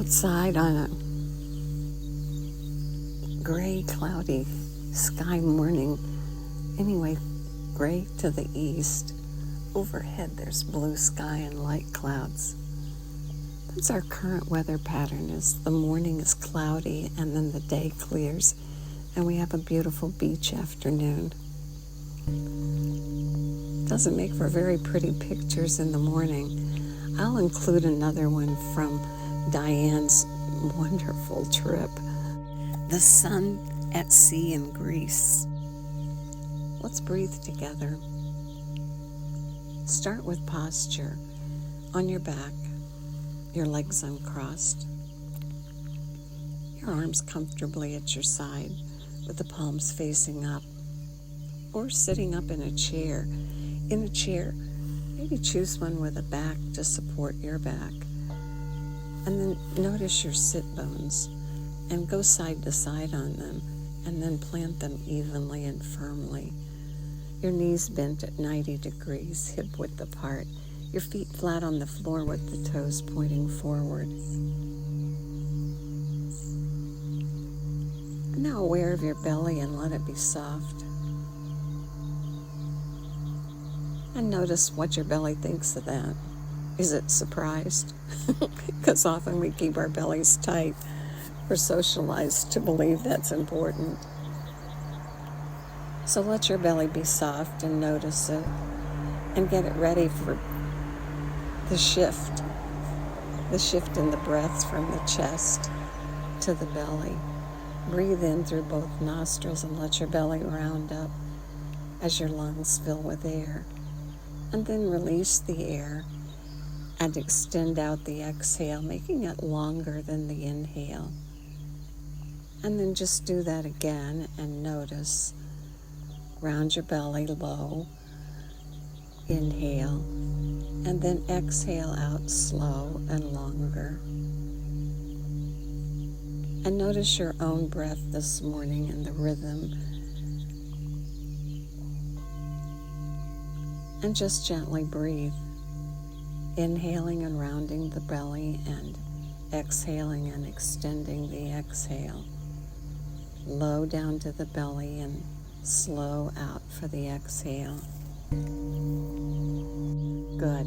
outside on a gray, cloudy sky morning. Anyway, gray to the east. Overhead, there's blue sky and light clouds. That's our current weather pattern. Is the morning is cloudy and then the day clears, and we have a beautiful beach afternoon. Doesn't make for very pretty pictures in the morning. I'll include another one from Diane's wonderful trip. The sun at sea in Greece. Let's breathe together. Start with posture. On your back, your legs uncrossed, your arms comfortably at your side with the palms facing up, or sitting up in a chair. In a chair, maybe choose one with a back to support your back. And then notice your sit bones and go side to side on them, and then plant them evenly and firmly. Your knees bent at 90 degrees, hip width apart. Your feet flat on the floor with the toes pointing forward. Now aware of your belly and let it be soft. And notice what your belly thinks of that. Is it surprised? Because often we keep our bellies tight. We're socialized to believe that's important. So let your belly be soft and notice it, and get it ready for the shift in the breath from the chest to the belly. Breathe in through both nostrils and let your belly round up as your lungs fill with air. And then release the air and extend out the exhale, making it longer than the inhale. And then just do that again and notice. Round your belly low. Inhale. And then exhale out slow and longer. And notice your own breath this morning and the rhythm. And just gently breathe. Inhaling and rounding the belly and exhaling and extending the exhale. Low down to the belly and slow out for the exhale. Good.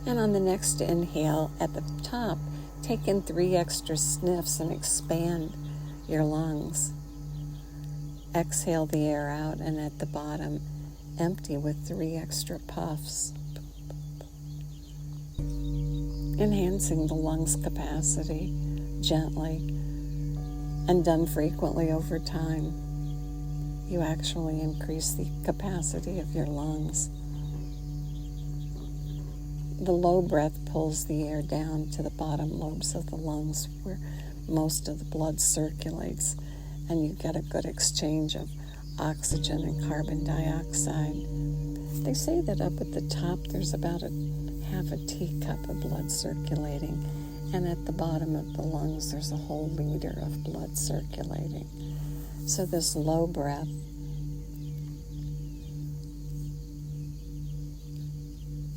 And on the next inhale, at the top, take in 3 extra sniffs and expand your lungs. Exhale the air out, and at the bottom, empty with 3 extra puffs. Enhancing the lungs' capacity gently, and done frequently over time, you actually increase the capacity of your lungs. The low breath pulls the air down to the bottom lobes of the lungs where most of the blood circulates, and you get a good exchange of oxygen and carbon dioxide. They say that up at the top there's about half a teacup of blood circulating, and at the bottom of the lungs there's a whole liter of blood circulating. So this low breath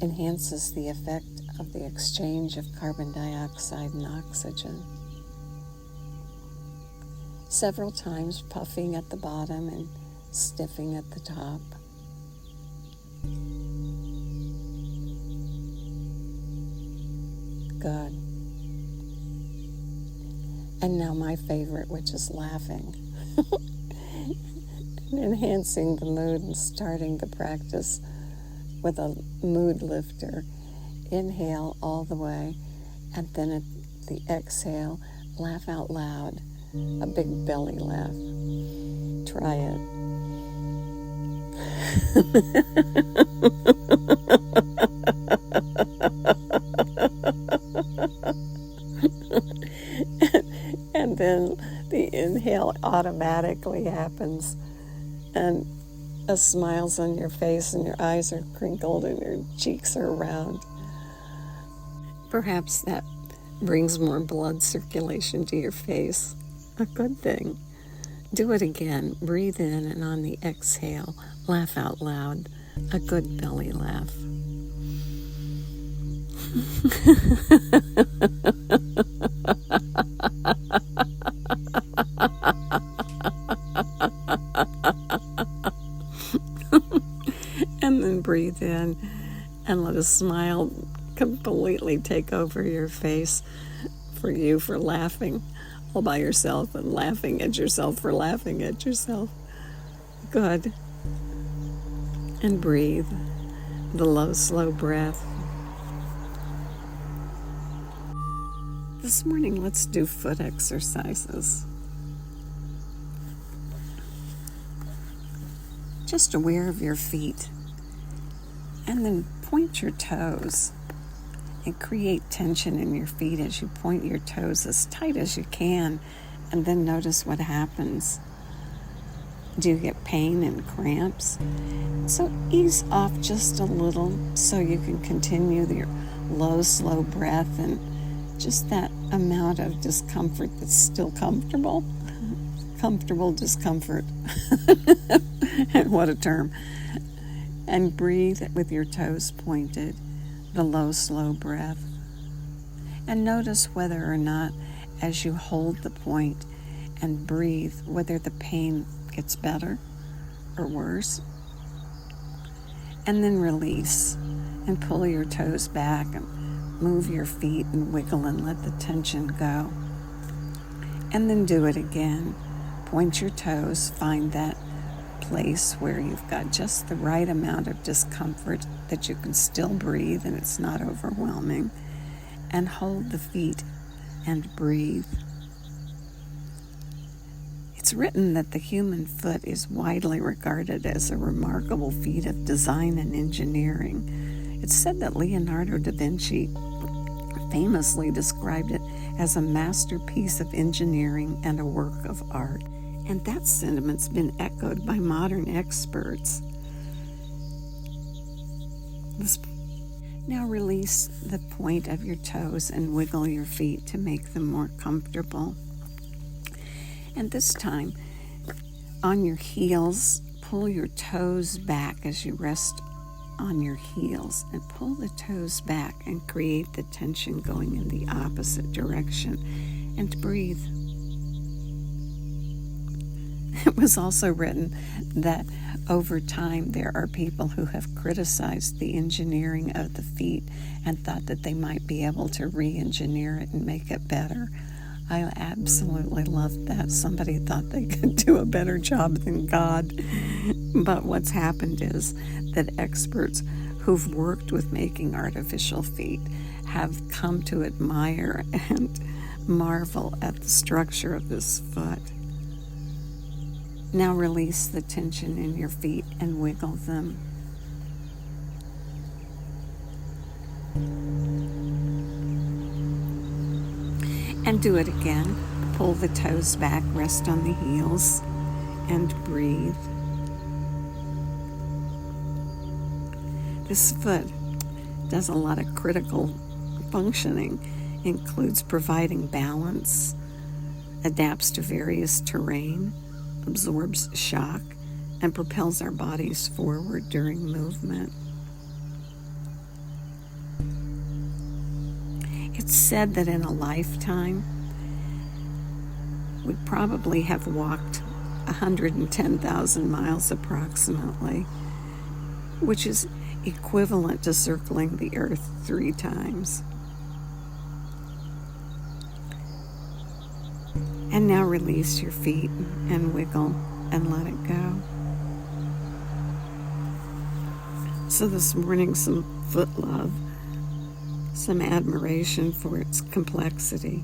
enhances the effect of the exchange of carbon dioxide and oxygen. Several times puffing at the bottom and sniffing at the top. Good. And now my favorite, which is laughing. And enhancing the mood and starting the practice with a mood lifter. Inhale all the way, and then at the exhale, laugh out loud. A big belly laugh. Try it. And then the inhale automatically happens, and a smile's on your face, and your eyes are crinkled, and your cheeks are round. Perhaps that brings more blood circulation to your face. A good thing. Do it again. Breathe in, and on the exhale, laugh out loud. A good belly laugh. And then breathe in and let a smile completely take over your face for laughing all by yourself and laughing at yourself for laughing at yourself. Good. And breathe the low, slow breath. This morning, let's do foot exercises. Just aware of your feet. And then point your toes and create tension in your feet as you point your toes as tight as you can, and then notice what happens. Do you get pain and cramps? So ease off just a little so you can continue your low, slow breath and just that amount of discomfort that's still comfortable. Comfortable discomfort. What a term. And breathe with your toes pointed, the low, slow breath. And notice whether or not, as you hold the point and breathe, whether the pain gets better or worse. And then release and pull your toes back and move your feet and wiggle and let the tension go. And then do it again. Point your toes, find that place where you've got just the right amount of discomfort that you can still breathe and it's not overwhelming, and hold the feet and breathe. It's written that the human foot is widely regarded as a remarkable feat of design and engineering. It's said that Leonardo da Vinci famously described it as a masterpiece of engineering and a work of art. And that sentiment's been echoed by modern experts. Now release the point of your toes and wiggle your feet to make them more comfortable. And this time, on your heels, pull your toes back as you rest on your heels, and pull the toes back and create the tension going in the opposite direction, and breathe. It was also written that over time there are people who have criticized the engineering of the feet and thought that they might be able to re-engineer it and make it better. I absolutely loved that. Somebody thought they could do a better job than God. But what's happened is that experts who've worked with making artificial feet have come to admire and marvel at the structure of this foot. Now release the tension in your feet and wiggle them. And do it again. Pull the toes back, rest on the heels, and breathe. This foot does a lot of critical functioning, includes providing balance, adapts to various terrain, absorbs shock, and propels our bodies forward during movement. It's said that in a lifetime, we'd probably have walked 110,000 miles approximately, which is equivalent to circling the earth 3 times. And now release your feet and wiggle and let it go. So this morning, some foot love, some admiration for its complexity.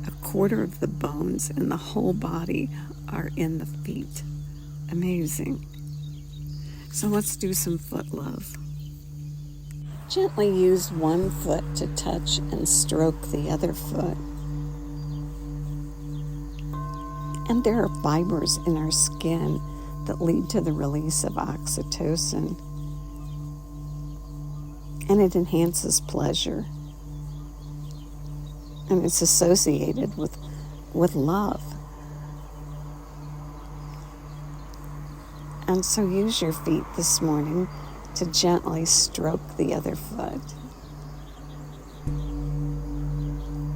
1/4 of the bones in the whole body are in the feet. Amazing. So let's do some foot love. Gently use one foot to touch and stroke the other foot. And there are fibers in our skin that lead to the release of oxytocin. And it enhances pleasure. And it's associated with love. And so use your feet this morning to gently stroke the other foot,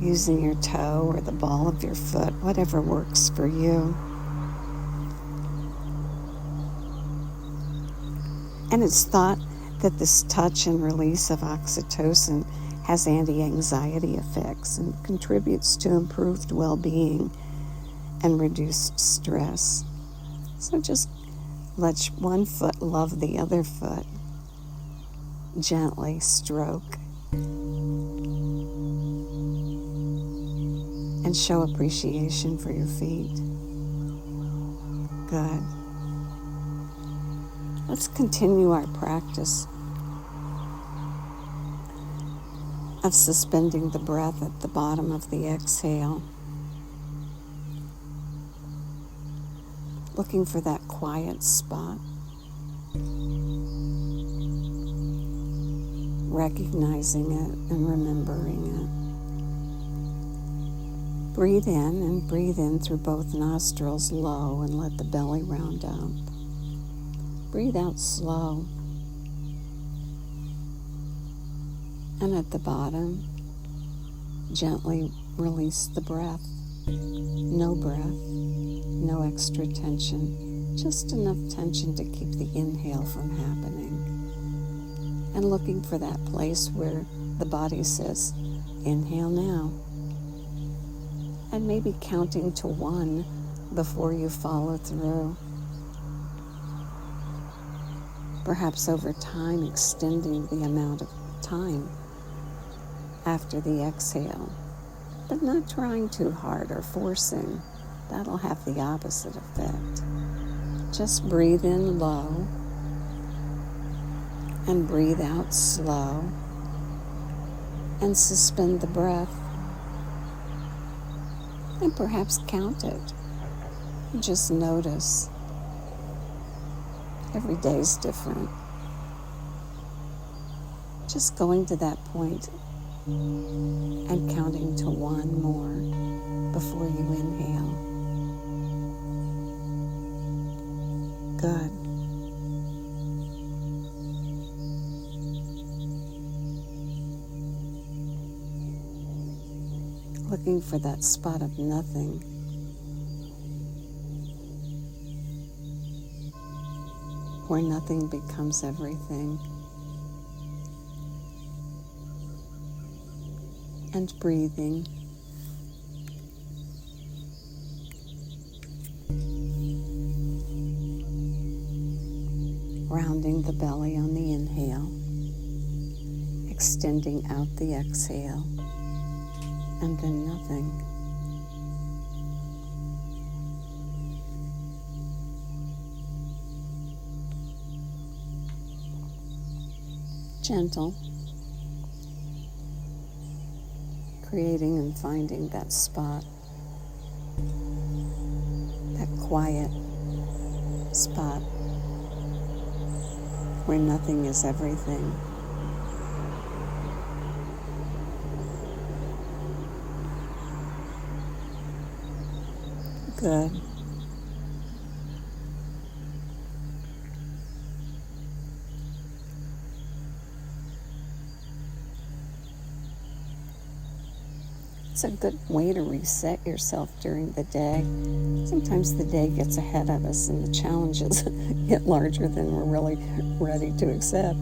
using your toe or the ball of your foot, whatever works for you. And it's thought that this touch and release of oxytocin has anti-anxiety effects and contributes to improved well-being and reduced stress. So just let one foot love the other foot. Gently stroke and show appreciation for your feet. Good. Let's continue our practice of suspending the breath at the bottom of the exhale, looking for that quiet spot, recognizing it and remembering it. Breathe in and breathe in through both nostrils low and let the belly round out. Breathe out slow. And at the bottom, gently release the breath. No breath, no extra tension, just enough tension to keep the inhale from happening. And looking for that place where the body says, inhale now. And maybe counting to 1 before you follow through. Perhaps over time extending the amount of time after the exhale, but not trying too hard or forcing. That'll have the opposite effect. Just breathe in low and breathe out slow and suspend the breath and perhaps count it. Just notice. Every day's different. Just going to that point and counting to 1 more before you inhale. Good. Looking for that spot of nothing. Where nothing becomes everything. And breathing. Rounding the belly on the inhale. Extending out the exhale. And then nothing. Gentle, creating and finding that spot, that quiet spot where nothing is everything. Good. It's a good way to reset yourself during the day. Sometimes the day gets ahead of us and the challenges get larger than we're really ready to accept.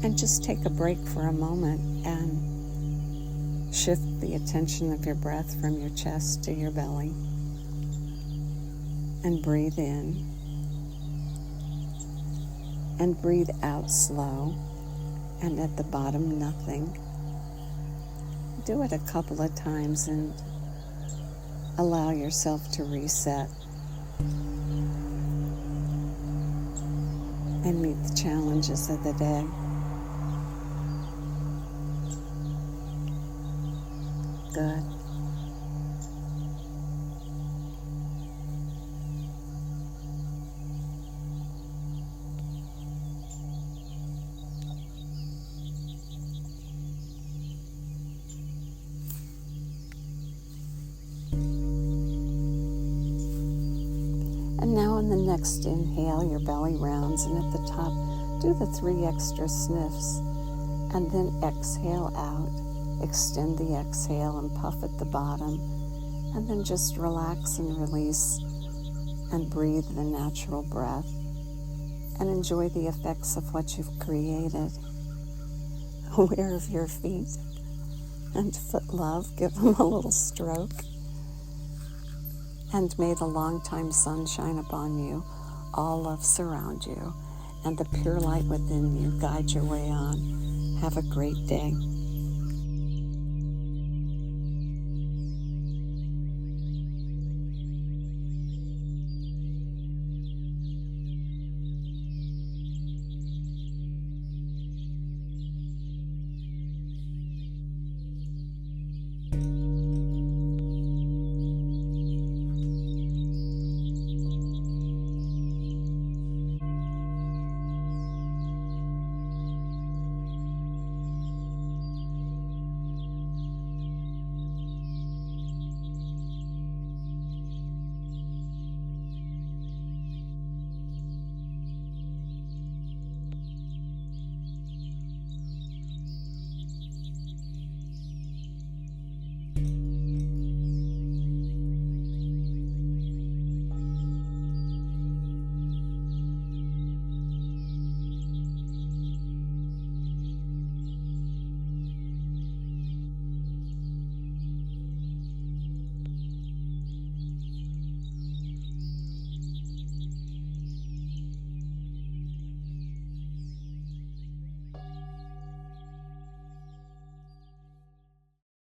And just take a break for a moment and shift the attention of your breath from your chest to your belly. And breathe in. And breathe out slow. And at the bottom, nothing. Do it a couple of times and allow yourself to reset and meet the challenges of the day. Good. And now in the next inhale, your belly rounds, and at the top, do the 3 extra sniffs. And then exhale out. Extend the exhale and puff at the bottom. And then just relax and release and breathe the natural breath. And enjoy the effects of what you've created. Aware of your feet and foot love. Give them a little stroke. And may the long-time sun shine upon you, all love surround you, and the pure light within you guide your way on. Have a great day.